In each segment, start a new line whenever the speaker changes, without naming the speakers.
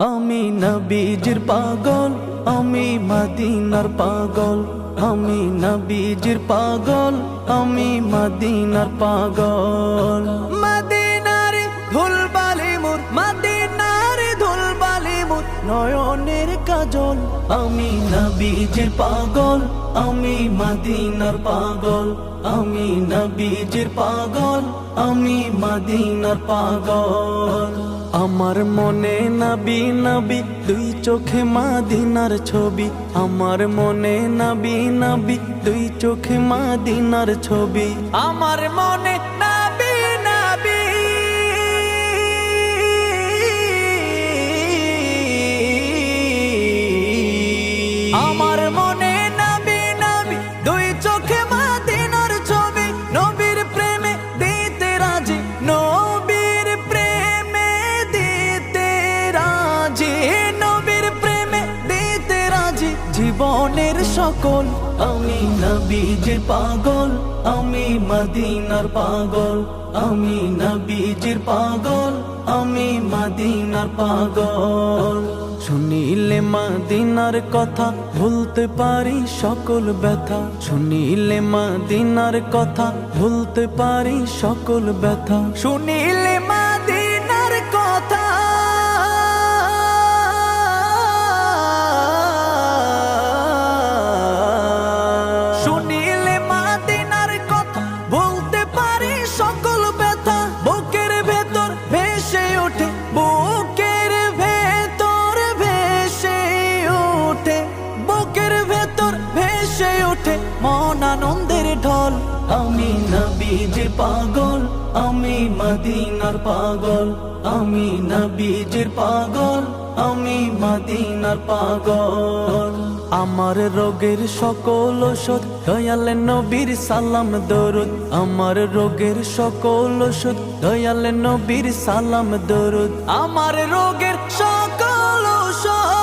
আমি নবীজির পাগল, আমি মদিনার পাগল। আমি নবীজির পাগল, আমি মদিনার পাগল। মদিনার ধুলবালি মোর, মদিনার ধুলবালি মোর নয়নের কাজল। আমি নবীজির পাগল, আমি মদিনার পাগল। আমি নবীজির পাগল, আমি মদিনার পাগল। আমার মনে নবী নবী, দুই চোখে মদিনার ছবি। আমার মনে নবী নবী, দুই চোখে মদিনার ছবি। আমার মনে নবী নবী, আমার মনে নবী নবী, দুই চোখে মদিনার ছবি। নবীর প্রেমে দিতে রাজি, নবীর প্রেমে দিতে রাজি, নবীর প্রেমে দিতে রাজি জীবনের সকল। আমি নবীজির পাগল, আমি মদিনার পাগল। আমি নবীজির পাগল, আমি মদিনার পাগল। শুনিলে মদিনার কথা ভুলতে পারি সকল ব্যথা। শুনিলে মদিনার কথা ভুলতে পারি সকল ব্যথা। শুনিলে মদিনার কথা, শুনিলে মদিনার কথা ভুলতে পারি সকল ব্যথা। বুকের ভেতর ভেসে ওঠে, বুকের ভেতর ভেসে ওঠে, বুকের ভেতর ভেসে ওঠে মন আনন্দের ঢল। আমি নবীজির পাগল, আমি মদিনার পাগল। আমি নবীজির পাগল, আমি মদিনার পাগল। আমার রোগের সকল ওষুধ দয়াল নবীর সালাম দরুদ। আমার রোগের সকল ওষুধ দয়াল নবীর সালাম দরুদ। আমার রোগের সকল ওষুধ,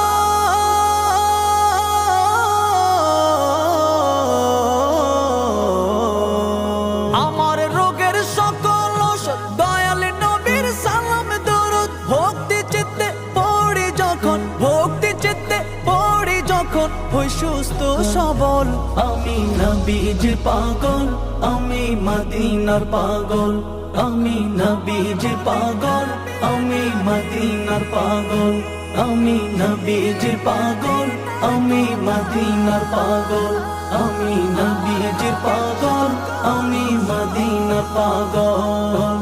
আমার রোগের সকল ওষুধ দয়াল নবীর সালাম দরুদ। ভক্তি চিত্তে পড়ি যখন, ভক্তি চিত্তে পড়ি যখন হই সুস্থ সবল। আমি নবীজির পাগল, আমি মদিনার পাগল। আমি নবীজির পাগল, আমি মদিনার পাগল। আমি নবীজির পাগল, আমি মদিনার পাগল। আমি নবীজির পাগল, আমি মদিনার পাগল।